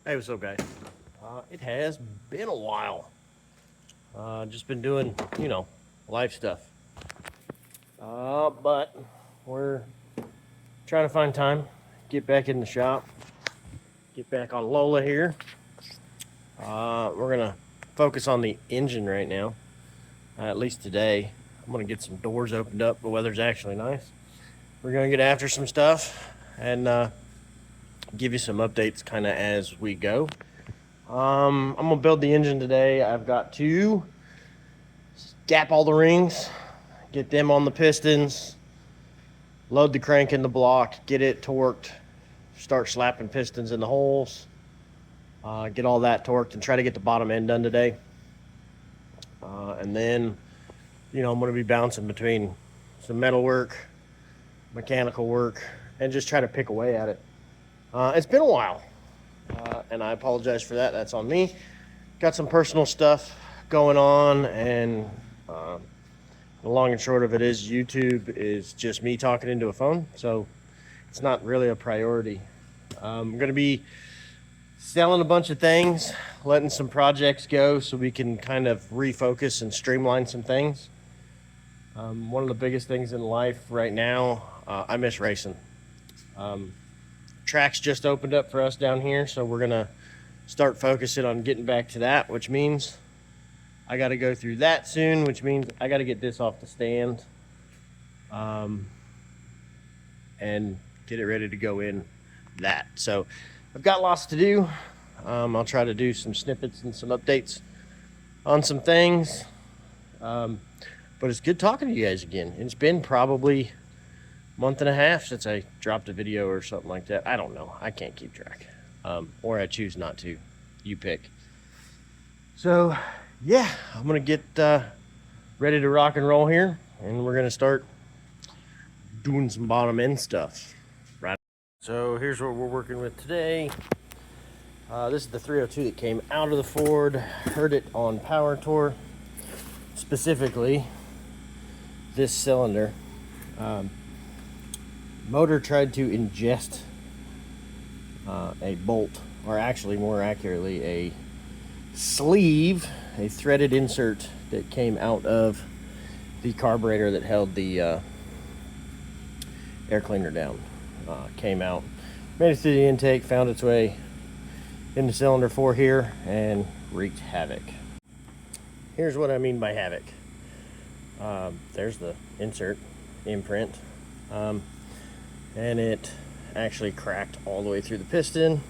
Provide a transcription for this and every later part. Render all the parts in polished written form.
Hey, what's up, guys? It has been a while. Just been doing, life stuff. But we're trying to find time, get back in the shop, get back on Lola here. We're gonna focus on the engine right now, at least today. I'm gonna get some doors opened up. The weather's actually nice. We're gonna get after some stuff and give you some updates kind of as we go. I'm gonna build the engine today. I've got to gap all the rings, get them on the pistons, load the crank in the block, get it torqued, start slapping pistons in the holes, get all that torqued, and try to get the bottom end done today. And then, I'm going to be bouncing between some metal work, mechanical work, and just try to pick away at it. It's been a while, and I apologize for that. That's on me. Got some personal stuff going on, and the long and short of it is YouTube is just me talking into a phone, so it's not really a priority. I'm going to be selling a bunch of things, letting some projects go so we can kind of refocus and streamline some things. One of the biggest things in life right now, I miss racing. Tracks just opened up for us down here, so we're going to start focusing on getting back to that, which means I got to go through that soon, which means I got to get this off the stand and get it ready to go in that. So I've got lots to do. I'll try to do some snippets and some updates on some things. But it's good talking to you guys again. It's been probably a month and a half since I dropped a video or something like that. I don't know. I can't keep track. Or I choose not to. You pick. So yeah, I'm gonna get ready to rock and roll here, and we're gonna start doing some bottom end stuff. Right. So here's what we're working with today. This is the 302 that came out of the Ford. Heard it on Power Tour, specifically this cylinder. Motor tried to ingest a bolt, or actually more accurately a sleeve, a threaded insert that came out of the carburetor that held the air cleaner down. Came out, made it through the intake, found its way into cylinder 4 here, and wreaked havoc. Here's what I mean by havoc. There's the insert imprint, and it actually cracked all the way through the piston.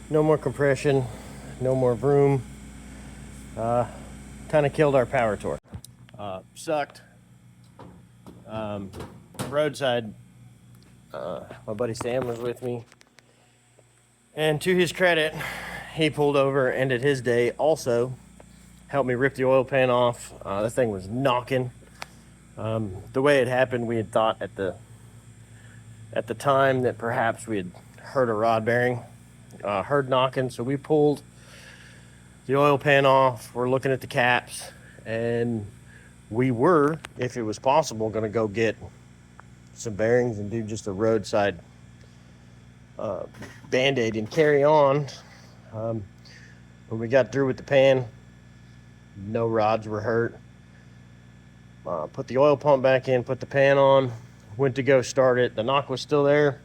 No more compression, no more vroom. Kind of killed our power torque. Sucked. Roadside, my buddy Sam was with me, and to his credit, he pulled over, ended his day also, helped me rip the oil pan off. That thing was knocking. The way it happened, we had thought at the time that perhaps we had hurt a rod bearing, heard knocking, so we pulled the oil pan off. We're looking at the caps, and we were, if it was possible, going to go get some bearings and do just a roadside band-aid and carry on. When we got through with the pan, no rods were hurt. Put the oil pump back in, put the pan on, went to go start it. The knock was still there,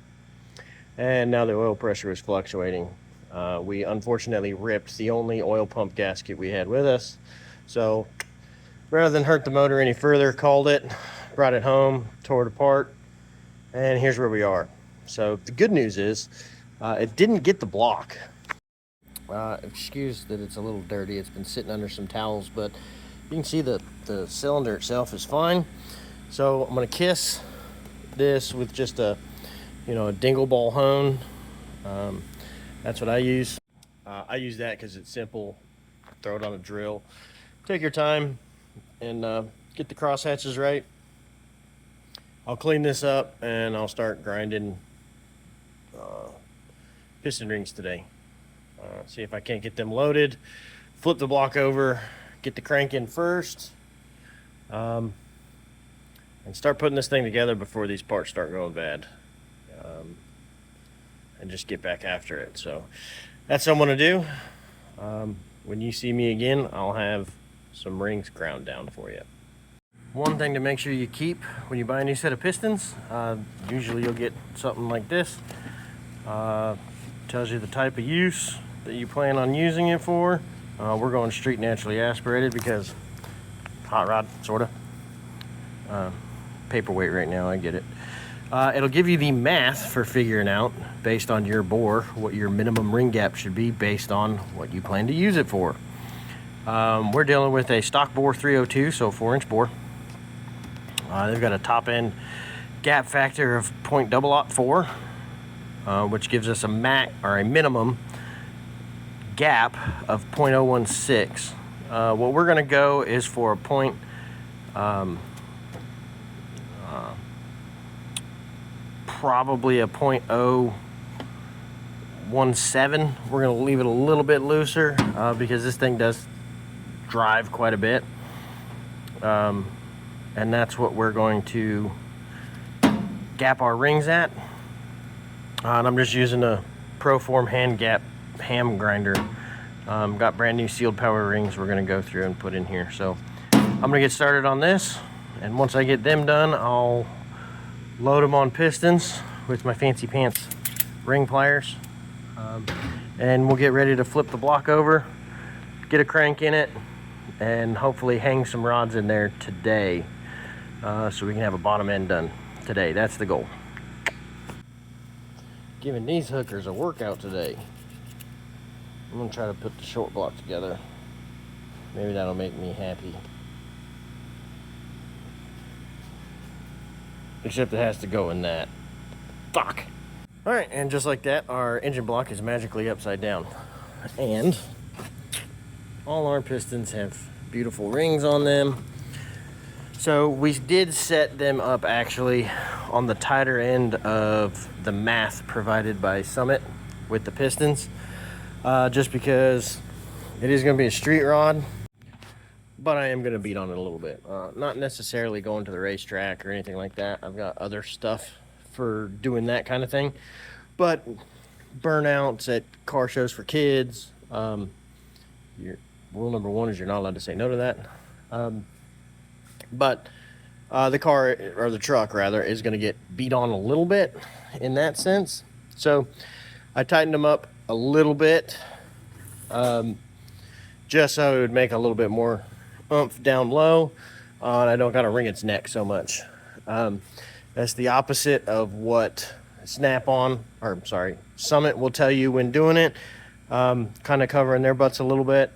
and now the oil pressure was fluctuating. We unfortunately ripped the only oil pump gasket we had with us. So rather than hurt the motor any further, called it, brought it home, tore it apart, and here's where we are. So the good news is it didn't get the block. Excuse that it's a little dirty. It's been sitting under some towels, but you can see the cylinder itself is fine. So I'm going to kiss this with just a dingle ball hone. That's what I use. I use that because it's simple. Throw it on a drill. Take your time and get the cross hatches right. I'll clean this up and I'll start grinding piston rings today. See if I can't get them loaded. Flip the block over, get the crank in first, and start putting this thing together before these parts start going bad. And just get back after it. So that's what I'm gonna do. When you see me again, I'll have some rings ground down for you. One thing to make sure you keep when you buy a new set of pistons, usually you'll get something like this. Tells you the type of use that you plan on using it for. We're going street naturally aspirated because hot rod, sorta. Paperweight right now, I get it. It'll give you the math for figuring out, based on your bore, what your minimum ring gap should be based on what you plan to use it for. We're dealing with a stock bore 302, so 4-inch bore. They've got a top end gap factor of .004, which gives us a minimum gap of .016. What we're going to go is for a probably a .017. We're going to leave it a little bit looser because this thing does drive quite a bit. And that's what we're going to gap our rings at. And I'm just using a Proform hand gap ham grinder. Got brand new sealed power rings we're going to go through and put in here. So I'm going to get started on this, and once I get them done, I'll load them on pistons with my fancy pants ring pliers, and we'll get ready to flip the block over, get a crank in it, and hopefully hang some rods in there today, so we can have a bottom end done today. That's the goal. Giving these hookers a workout today. I'm gonna try to put the short block together. Maybe that'll make me happy. Except it has to go in that. Fuck! Alright, and just like that, our engine block is magically upside down. And all our pistons have beautiful rings on them. So we did set them up actually on the tighter end of the math provided by Summit with the pistons. Just because it is going to be a street rod, but I am going to beat on it a little bit. Not necessarily going to the racetrack or anything like that. I've got other stuff for doing that kind of thing. But burnouts at car shows for kids. Rule number one is you're not allowed to say no to that. But the car, or the truck rather, is going to get beat on a little bit in that sense. So I tightened them up a little bit, just so it would make a little bit more oomph down low, and I don't got to wring its neck so much. That's the opposite of what Summit will tell you when doing it, kind of covering their butts a little bit.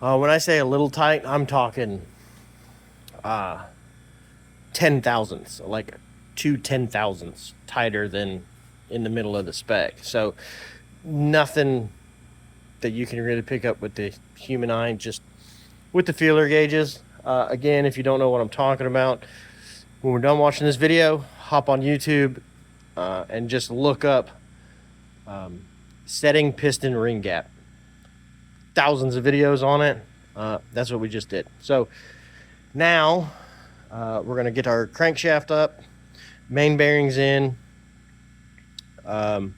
When I say a little tight, I'm talking 10 thousandths, like 2 10,000ths tighter than in the middle of the spec. So nothing that you can really pick up with the human eye, just with the feeler gauges. Again, if you don't know what I'm talking about, when we're done watching this video, hop on YouTube and just look up setting piston ring gap. Thousands of videos on it. That's what we just did. So now we're going to get our crankshaft up, main bearings in, and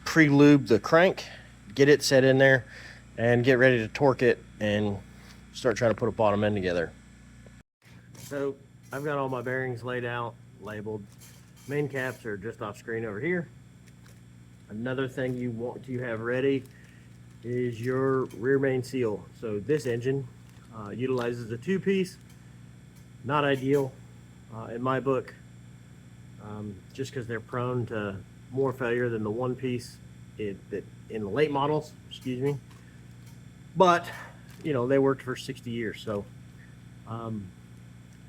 pre-lube the crank, get it set in there, and get ready to torque it and start trying to put a bottom end together. So I've got all my bearings laid out, labeled. Main caps are just off screen over here. Another thing you want to have ready is your rear main seal. So this engine utilizes a 2-piece. Not ideal in my book, just because they're prone to more failure than the 1-piece in the late models, excuse me. But you know, they worked for 60 years, so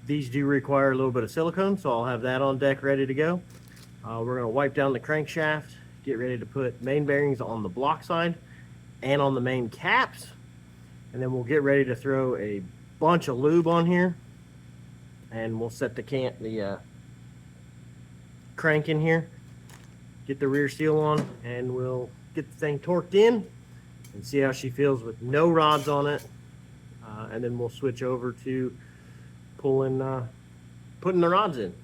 these do require a little bit of silicone, so I'll have that on deck ready to go. We're going to wipe down the crankshaft, get ready to put main bearings on the block side and on the main caps, and then we'll get ready to throw a bunch of lube on here, and we'll set the crank in here, get the rear seal on, and we'll get the thing torqued in and see how she feels with no rods on it, and then we'll switch over to putting the rods in.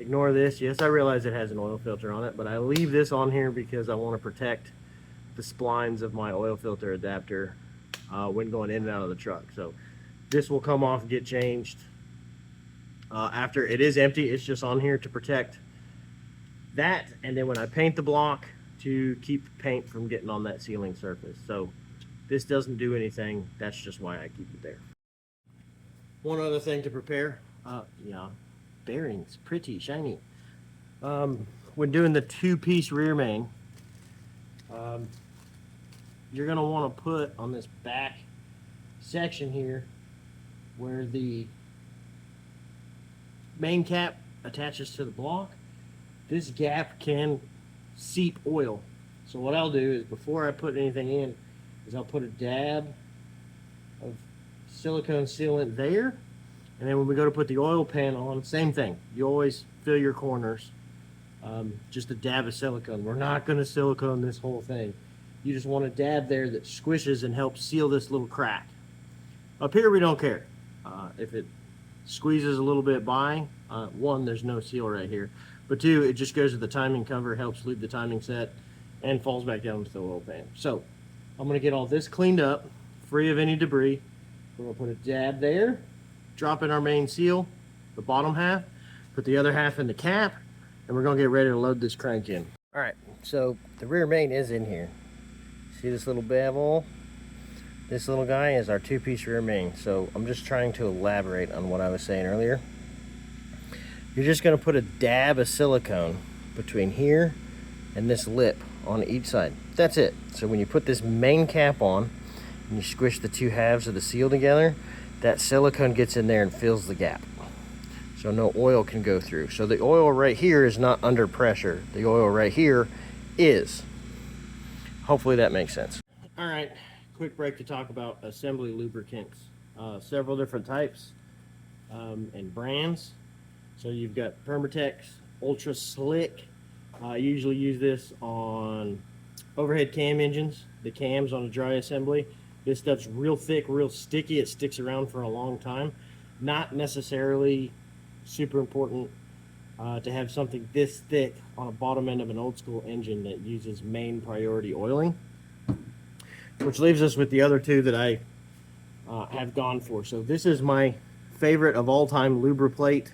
Ignore this. Yes, I realize it has an oil filter on it, but I leave this on here because I want to protect the splines of my oil filter adapter when going in and out of the truck. So this will come off and get changed after it is empty. It's just on here to protect that, and then when I paint the block, to keep paint from getting on that sealing surface. So this doesn't do anything. That's just why I keep it there. One other thing to prepare, yeah, bearings, pretty shiny. When doing the 2-piece rear main, you're gonna want to put on this back section here where the main cap attaches to the block. This gap can seep oil. So what I'll do is, before I put anything in, is I'll put a dab of silicone sealant there, and then when we go to put the oil pan on, same thing. You always fill your corners. Just a dab of silicone. We're not going to silicone this whole thing. You just want a dab there that squishes and helps seal this little crack. Up here we don't care. If it squeezes a little bit by, one, there's no seal right here. But two, it just goes to the timing cover, helps leave the timing set, and falls back down to the oil pan. So I'm going to get all this cleaned up, free of any debris. We're going to put a dab there, drop in our main seal, the bottom half, put the other half in the cap, and we're going to get ready to load this crank in. All right, so the rear main is in here. See this little bevel? This little guy is our 2-piece rear main. So I'm just trying to elaborate on what I was saying earlier. You're just going to put a dab of silicone between here and this lip on each side. That's it. So when you put this main cap on and you squish the two halves of the seal together, that silicone gets in there and fills the gap. So no oil can go through. So the oil right here is not under pressure. The oil right here is. Hopefully that makes sense. All right, quick break to talk about assembly lubricants. Several different types and brands. So you've got Permatex Ultra Slick. I usually use this on overhead cam engines, the cams on a dry assembly. This stuff's real thick, real sticky. It sticks around for a long time. Not necessarily super important to have something this thick on a bottom end of an old school engine that uses main priority oiling. Which leaves us with the other two that I have gone for. So this is my favorite of all time Lubriplate.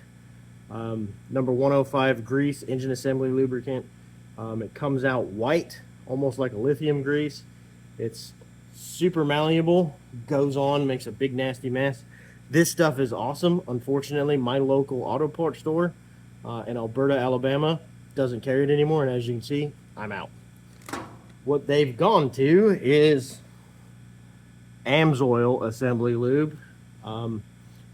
Number 105 grease engine assembly lubricant. It comes out white, almost like a lithium grease. It's super malleable, goes on, makes a big nasty mess. This stuff is awesome. Unfortunately, my local auto parts store in Alberta, Alabama doesn't carry it anymore, and as you can see, I'm out. What they've gone to is Amsoil assembly lube.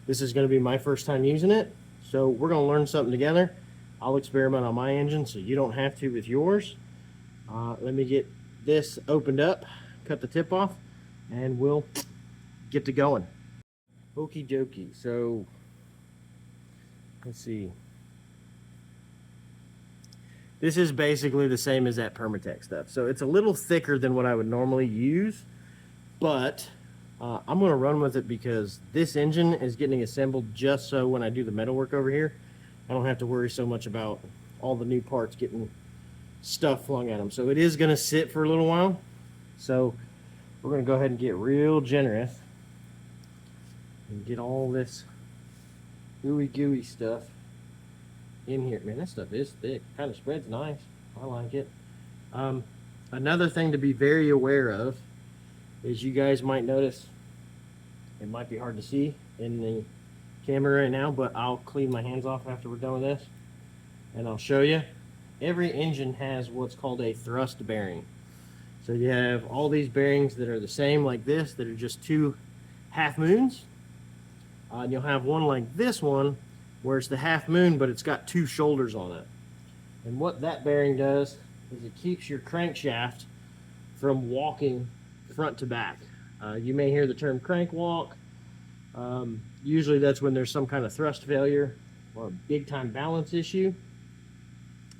This is going to be my first time using it. So we're going to learn something together. I'll experiment on my engine so you don't have to with yours. Let me get this opened up, cut the tip off, and we'll get to going. Okie dokie. So let's see. This is basically the same as that Permatex stuff. So it's a little thicker than what I would normally use, but I'm going to run with it because this engine is getting assembled just so when I do the metalwork over here, I don't have to worry so much about all the new parts getting stuff flung at them. So it is going to sit for a little while. So we're going to go ahead and get real generous and get all this ooey gooey stuff in here. Man, that stuff is thick. Kind of spreads nice. I like it. Another thing to be very aware of is you guys might notice, it might be hard to see in the camera right now, but I'll clean my hands off after we're done with this and I'll show you. Every engine has what's called a thrust bearing. So you have all these bearings that are the same like this, that are just 2 half moons. And you'll have one like this one where it's the half moon, but it's got 2 shoulders on it. And what that bearing does is it keeps your crankshaft from walking front to back. You may hear the term crank walk. Usually that's when there's some kind of thrust failure or a big time balance issue.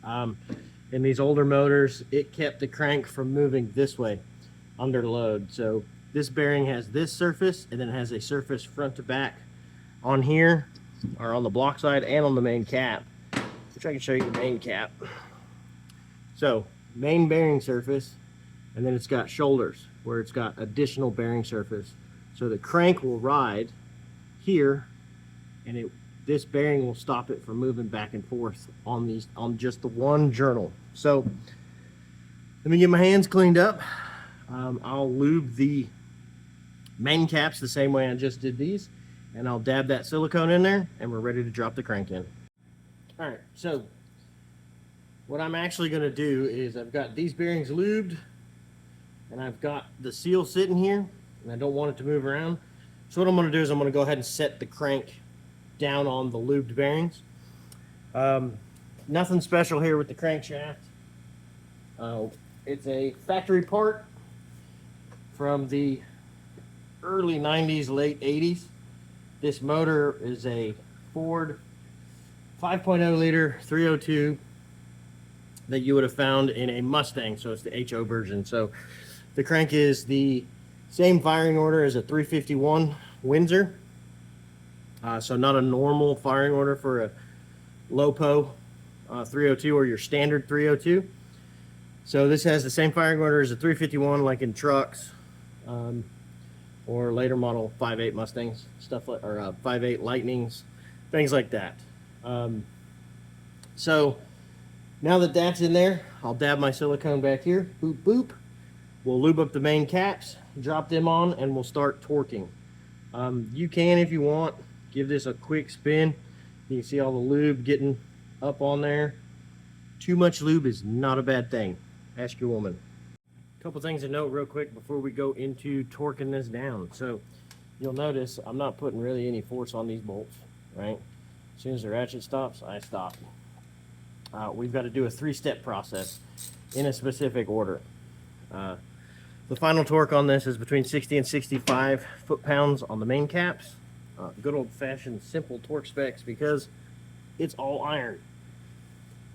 In these older motors, it kept the crank from moving this way under load. So this bearing has this surface, and then it has a surface front to back on here, or on the block side and on the main cap. which I can show you the main cap. So main bearing surface, and then it's got shoulders where it's got additional bearing surface. So the crank will ride here, and this bearing will stop it from moving back and forth on just the one journal. So let me get my hands cleaned up. I'll lube the main caps the same way I just did these, and I'll dab that silicone in there, and we're ready to drop the crank in. All right, so what I'm actually going to do is I've got these bearings lubed, and I've got the seal sitting here, and I don't want it to move around. So what I'm going to do is I'm going to go ahead and set the crank down on the lubed bearings. Nothing special here with the crankshaft. It's a factory part from the early 90s, late 80s. This motor is a Ford 5.0 liter 302 that you would have found in a Mustang, so it's the HO version. So the crank is the same firing order as a 351 Windsor. So not a normal firing order for a LoPo 302 or your standard 302. So this has the same firing order as a 351, like in trucks, or later model 5.8 Mustangs, stuff like, or 5.8 Lightnings, things like that. So now that that's in there, I'll dab my silicone back here. Boop, boop. We'll lube up the main caps, drop them on, and we'll start torquing. You can, if you want, give this a quick spin. You can see all the lube getting up on there. Too much lube is not a bad thing. Ask your woman. A couple things to note real quick before we go into torquing this down. So you'll notice I'm not putting really any force on these bolts, right? As soon as the ratchet stops, I stop. We've got to do a 3-step process in a specific order. The final torque on this is between 60 and 65 foot-pounds on the main caps. Good old-fashioned simple torque specs because it's all iron.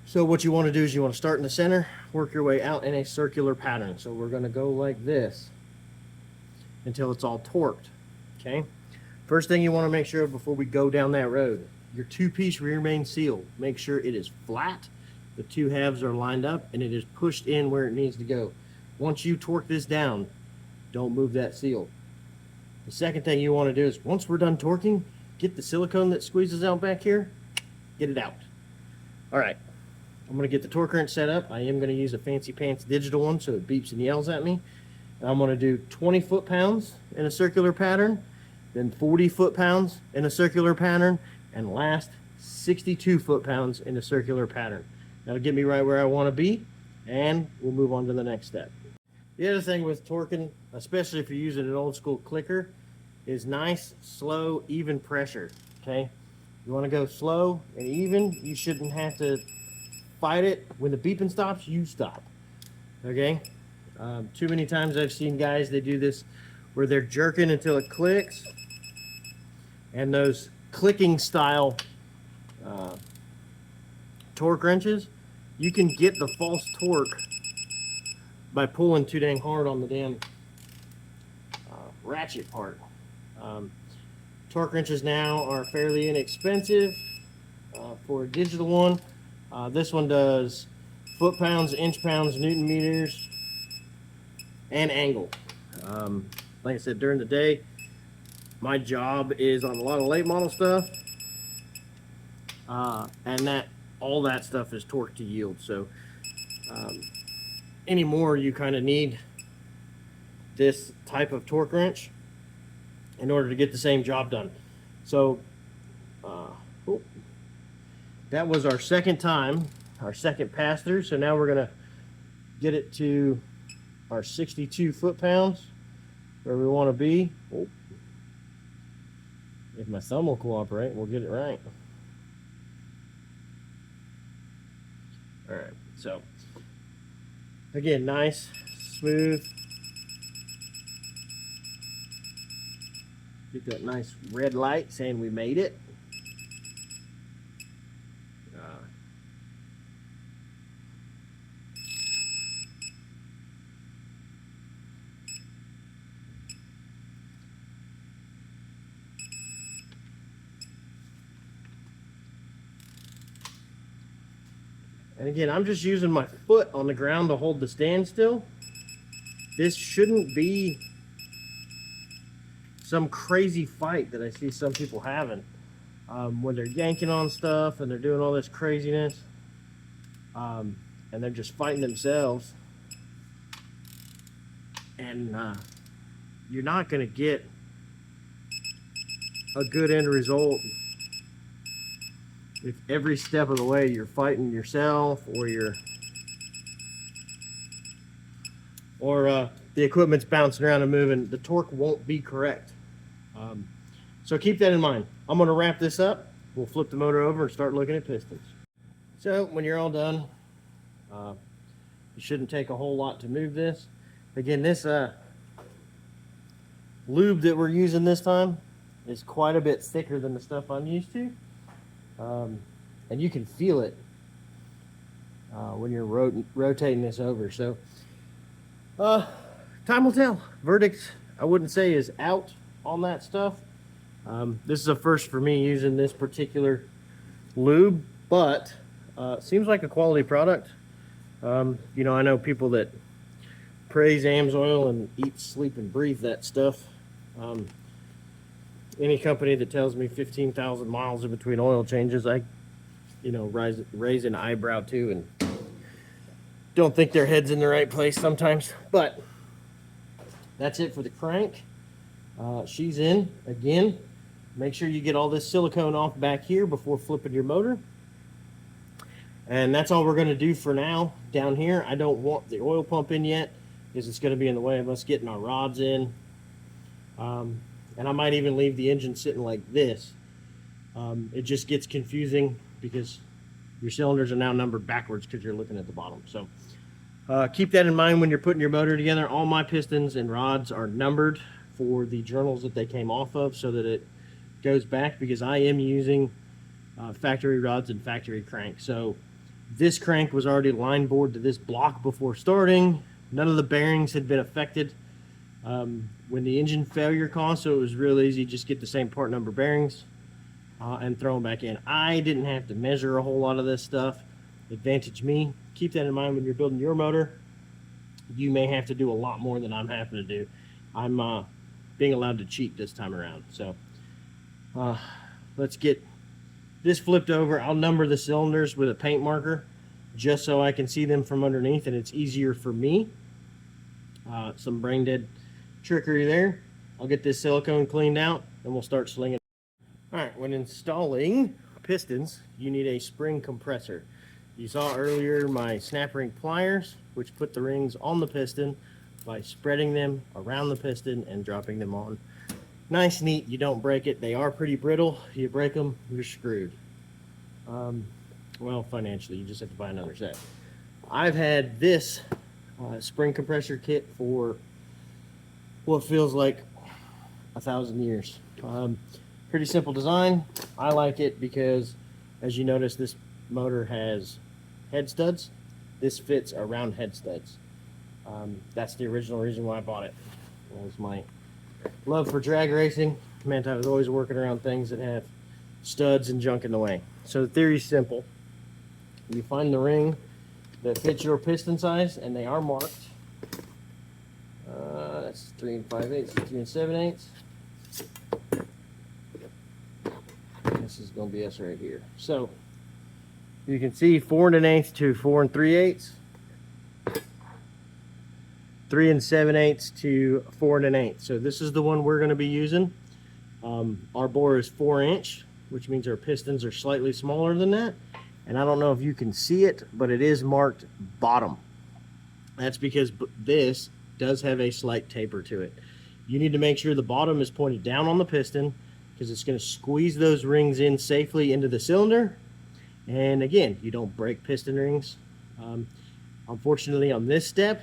So what you want to do is you want to start in the center, work your way out in a circular pattern. So we're going to go like this until it's all torqued. Okay. First thing you want to make sure of before we go down that road, your 2-piece rear main seal, make sure it is flat, the 2 halves are lined up, and it is pushed in where it needs to go. Once you torque this down, don't move that seal. The second thing you want to do is, once we're done torquing, get the silicone that squeezes out back here, get it out. All right, I'm going to get the torque wrench set up. I am going to use a fancy pants digital one so it beeps and yells at me. And I'm going to do 20 foot-pounds in a circular pattern, then 40 foot-pounds in a circular pattern, and last 62 foot-pounds in a circular pattern. That'll get me right where I want to be, and we'll move on to the next step. The other thing with torquing, especially if you're using an old school clicker, is nice, slow, even pressure, okay? You want to go slow and even. You shouldn't have to fight it. When the beeping stops, you stop, okay? Too many times I've seen guys, they do this where they're jerking until it clicks, and those clicking style torque wrenches, you can get the false torque by pulling too dang hard on the damn ratchet part. Torque wrenches now are fairly inexpensive for a digital one. This one does foot-pounds, inch-pounds, newton meters, and angle. Like I said, during the day, my job is on a lot of late model stuff, and all that stuff is torque to yield. So anymore, you kind of need this type of torque wrench in order to get the same job done. So that was our second time, our second pass through. So now we're gonna get it to our 62 foot-pounds where we want to be. If my thumb will cooperate, we'll get it right. All right, so again, nice, smooth. Get that nice red light saying we made it. And again, I'm just using my foot on the ground to hold the stand still. This shouldn't be some crazy fight that I see some people having when they're yanking on stuff and they're doing all this craziness, and they're just fighting themselves. And you're not going to get a good end result if every step of the way you're fighting yourself, or the equipment's bouncing around and moving. The torque won't be correct. So keep that in mind. I'm going to wrap this up. We'll flip the motor over and start looking at pistons. So when you're all done, it shouldn't take a whole lot to move this. Again, this lube that we're using this time is quite a bit thicker than the stuff I'm used to. And you can feel it when you're rotating this over. So time will tell. Verdict, I wouldn't say, is out on that stuff. This is a first for me using this particular lube, but seems like a quality product. You know, I know people that praise AMSOIL and eat, sleep, and breathe that stuff. Any company that tells me 15,000 miles in between oil changes, I, you know, raise an eyebrow too, and don't think their head's in the right place sometimes. But that's it for the crank. She's in again. Make sure you get all this silicone off back here before flipping your motor. And that's all we're going to do for now down here. I don't want the oil pump in yet because it's going to be in the way of us getting our rods in. And I might even leave the engine sitting like this. It just gets confusing because your cylinders are now numbered backwards because you're looking at the bottom. So keep that in mind when you're putting your motor together. All my pistons and rods are numbered for the journals that they came off of so that it goes back, because I am using factory rods and factory crank. So this crank was already line bored to this block before starting. None of the bearings had been affected when the engine failure caused, so it was real easy. Just get the same part number bearings and throw them back in. I didn't have to measure a whole lot of this stuff. Advantage me. Keep that in mind when you're building your motor. You may have to do a lot more than I'm having to do. I'm being allowed to cheat this time around. So let's get this flipped over. I'll number the cylinders with a paint marker just so I can see them from underneath, and it's easier for me. Some brain dead trickery there. I'll get this silicone cleaned out and we'll start slinging. All right, when installing pistons, you need a spring compressor. You saw earlier my snap ring pliers, which put the rings on the piston by spreading them around the piston and dropping them on. Nice, neat, you don't break it. They are pretty brittle. You break them, you're screwed. Well, financially, you just have to buy another set. I've had this spring compressor kit for what feels like 1,000 years. Pretty simple design. I like it because, as you notice, this motor has head studs. This fits around head studs. That's the original reason why I bought it. It was my love for drag racing. It meant I was always working around things that have studs and junk in the way. So the theory's simple. You find the ring that fits your piston size, and they are marked. That's 3 5/8, 3 7/8. This is going to be us right here. So you can see 4 1/8 to 4 3/8, 3 7/8 to 4 1/8. So this is the one we're going to be using. Our bore is 4-inch, which means our pistons are slightly smaller than that. And I don't know if you can see it, but it is marked bottom. That's because this does have a slight taper to it. You need to make sure the bottom is pointed down on the piston, because it's going to squeeze those rings in safely into the cylinder. And again, you don't break piston rings. Unfortunately, on this step,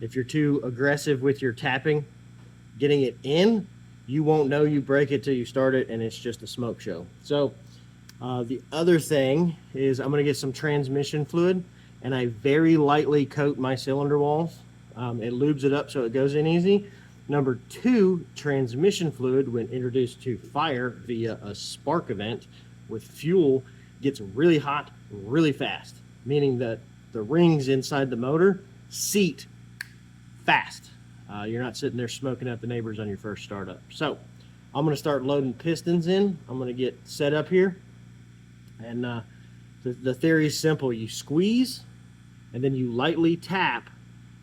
if you're too aggressive with your tapping, getting it in, you won't know you break it till you start it, and it's just a smoke show. So the other thing is I'm going to get some transmission fluid, and I very lightly coat my cylinder walls. It lubes it up so it goes in easy. Number 2, transmission fluid, when introduced to fire via a spark event with fuel, gets really hot really fast, meaning that the rings inside the motor seat fast. You're not sitting there smoking at the neighbors on your first startup. So I'm going to start loading pistons in. I'm going to get set up here. And the theory is simple. You squeeze, and then you lightly tap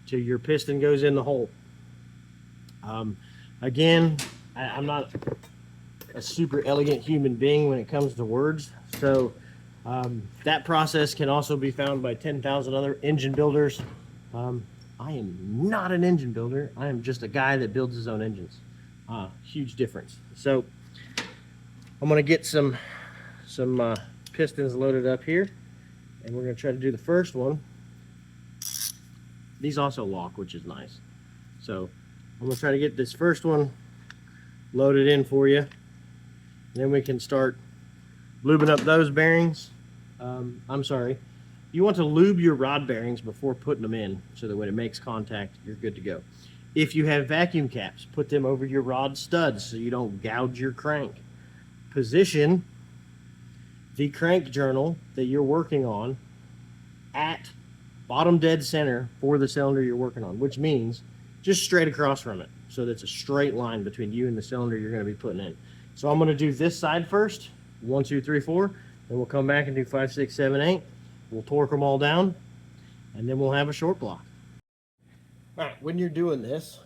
till your piston goes in the hole. Again, I'm not a super elegant human being when it comes to words. So that process can also be found by 10,000 other engine builders. I am not an engine builder. I am just a guy that builds his own engines. Huge difference. So I'm going to get some pistons loaded up here, and we're going to try to do the first one. These also lock, which is nice. So I'm going to try to get this first one loaded in for you. Then we can start lubing up those bearings. I'm sorry. You want to lube your rod bearings before putting them in, so that when it makes contact, you're good to go. If you have vacuum caps, put them over your rod studs so you don't gouge your crank. Position the crank journal that you're working on at bottom dead center for the cylinder you're working on, which means just straight across from it, so that's a straight line between you and the cylinder you're going to be putting in. So I'm going to do this side first, 1, 2, 3, 4, then we'll come back and do 5, 6, 7, 8. We'll torque them all down, and then we'll have a short block. All right, when you're doing this,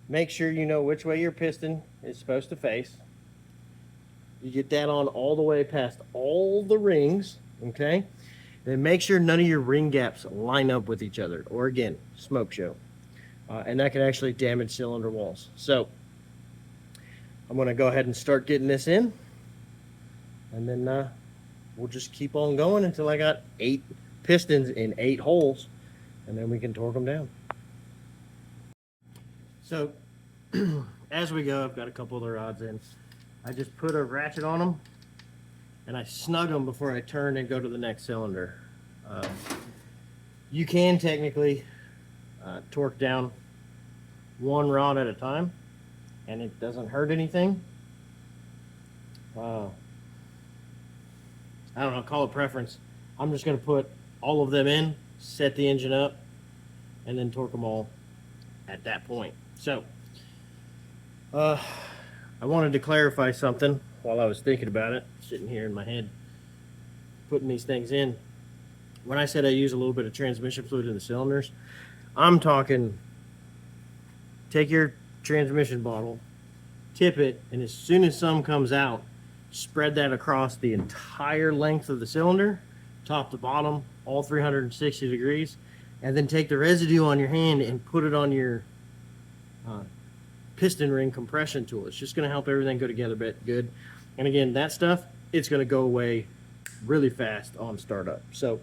make sure you know which way your piston is supposed to face. You get that on all the way past all the rings, okay? Then make sure none of your ring gaps line up with each other, or again, smoke show. And that can actually damage cylinder walls. So I'm going to go ahead and start getting this in, and then we'll just keep on going until I got 8 pistons in 8 holes, and then we can torque them down. So as we go, I've got a couple of the rods in. I just put a ratchet on them, and I snug them before I turn and go to the next cylinder. You can technically torque down one rod at a time, and it doesn't hurt anything. I don't know, call it preference. I'm just going to put all of them in, set the engine up, and then torque them all at that point. So, I wanted to clarify something while I was thinking about it, sitting here in my head, putting these things in. When I said I use a little bit of transmission fluid in the cylinders, I'm talking, take your transmission bottle, tip it, and as soon as some comes out, spread that across the entire length of the cylinder, top to bottom, all 360 degrees, and then take the residue on your hand and put it on your piston ring compression tool. It's just going to help everything go together good. And again, that stuff, it's going to go away really fast on startup. So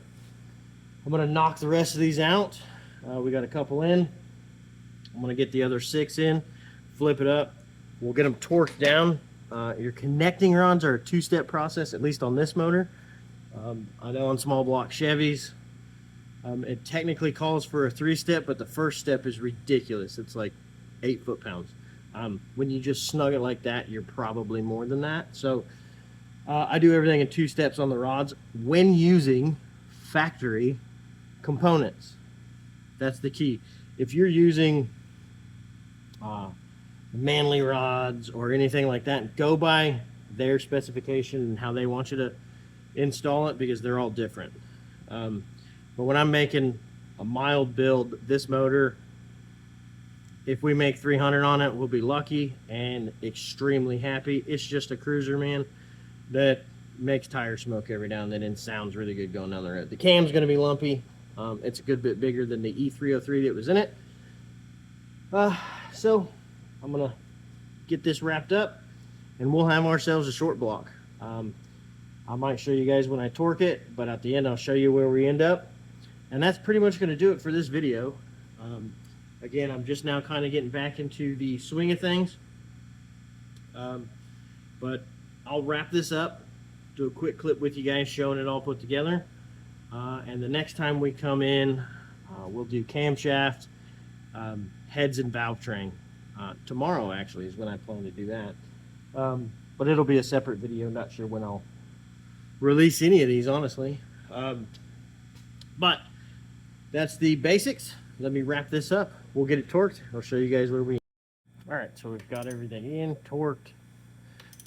I'm going to knock the rest of these out. We got a couple in. I'm going to get the other 6 in, flip it up. We'll get them torqued down. Your connecting rods are a 2-step process, at least on this motor. I know on small block Chevys, it technically calls for a 3-step, but the first step is ridiculous. It's like 8 foot-pounds. When you just snug it like that, you're probably more than that. So I do everything in 2 steps on the rods when using factory components. That's the key. If you're using Manley rods or anything like that, go by their specification and how they want you to install it, because they're all different. But when I'm making a mild build, this motor, if we make 300 on it, we'll be lucky and extremely happy. It's just a cruiser, man, that makes tire smoke every now and then and sounds really good going down the road. The cam's going to be lumpy. It's a good bit bigger than the E303 that was in it. So I'm going to get this wrapped up, and we'll have ourselves a short block. I might show you guys when I torque it, but at the end I'll show you where we end up. And that's pretty much going to do it for this video. Again, I'm just now kind of getting back into the swing of things. But I'll wrap this up, do a quick clip with you guys showing it all put together. And the next time we come in, we'll do camshaft, heads and valve train. Tomorrow actually is when I plan to do that. But it'll be a separate video. Not sure when I'll release any of these, honestly. But that's the basics. Let me wrap this up. We'll get it torqued. I'll show you guys where we. All right, so we've got everything in, torqued.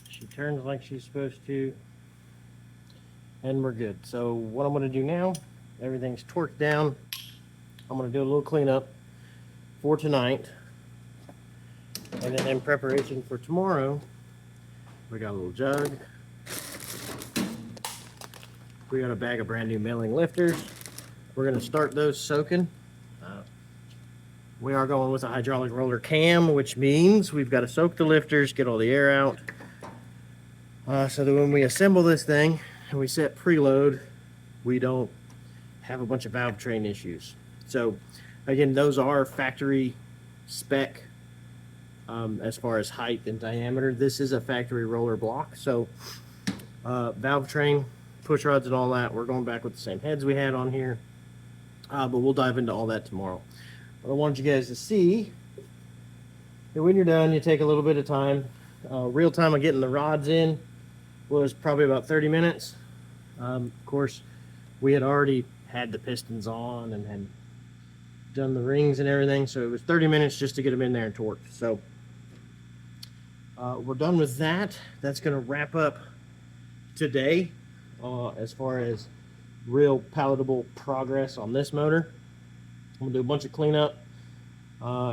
She turns like she's supposed to, and we're good. So what I'm going to do now, everything's torqued down. I'm going to do a little cleanup for tonight, and then in preparation for tomorrow, we got a little jug. We got a bag of brand new milling lifters. We're going to start those soaking. We are going with a hydraulic roller cam, which means we've got to soak the lifters, get all the air out, so that when we assemble this thing and we set preload, we don't have a bunch of valve train issues. So again, those are factory spec as far as height and diameter. This is a factory roller block, so valve train, push rods and all that, we're going back with the same heads we had on here, but we'll dive into all that tomorrow. But I wanted you guys to see that when you're done, you take a little bit of time. Real time of getting the rods in was probably about 30 minutes. Of course, we had already had the pistons on and had done the rings and everything, so it was 30 minutes just to get them in there and torqued. So we're done with that. That's going to wrap up today as far as real palatable progress on this motor. I'm gonna do a bunch of cleanup,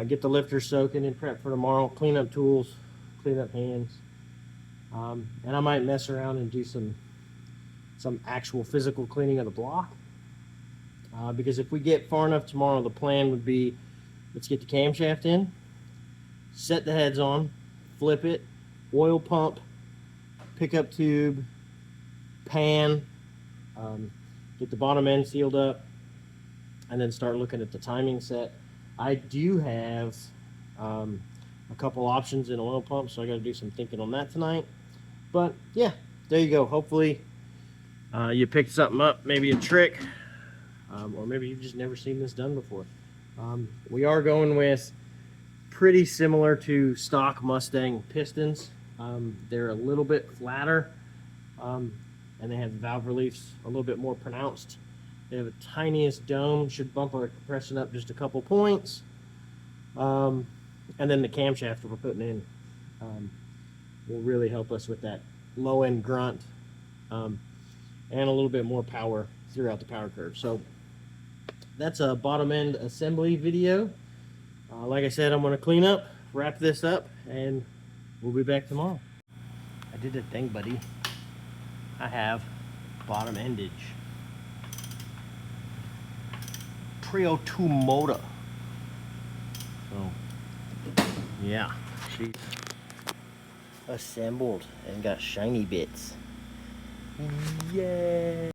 get the lifters soaking and prep for tomorrow, clean up tools, clean up hands, and I might mess around and do some actual physical cleaning of the block, because if we get far enough tomorrow, the plan would be, let's get the camshaft in, set the heads on, flip it, oil pump, pickup tube, pan, get the bottom end sealed up, and then start looking at the timing set. I do have a couple options in oil pumps, so I got to do some thinking on that tonight. But yeah, there you go. Hopefully you picked something up, maybe a trick, or maybe you've just never seen this done before. We are going with pretty similar to stock Mustang pistons. They're a little bit flatter, and they have the valve reliefs a little bit more pronounced. They have a tiniest dome, should bump our compression up just a couple points. And then the camshaft that we're putting in will really help us with that low end grunt, and a little bit more power throughout the power curve. So that's a bottom end assembly video. Like I said, I'm going to clean up, wrap this up, and we'll be back tomorrow. I did a thing, buddy. I have bottom endage. Trio 2 motor. So yeah, she's assembled and got shiny bits. Yeah.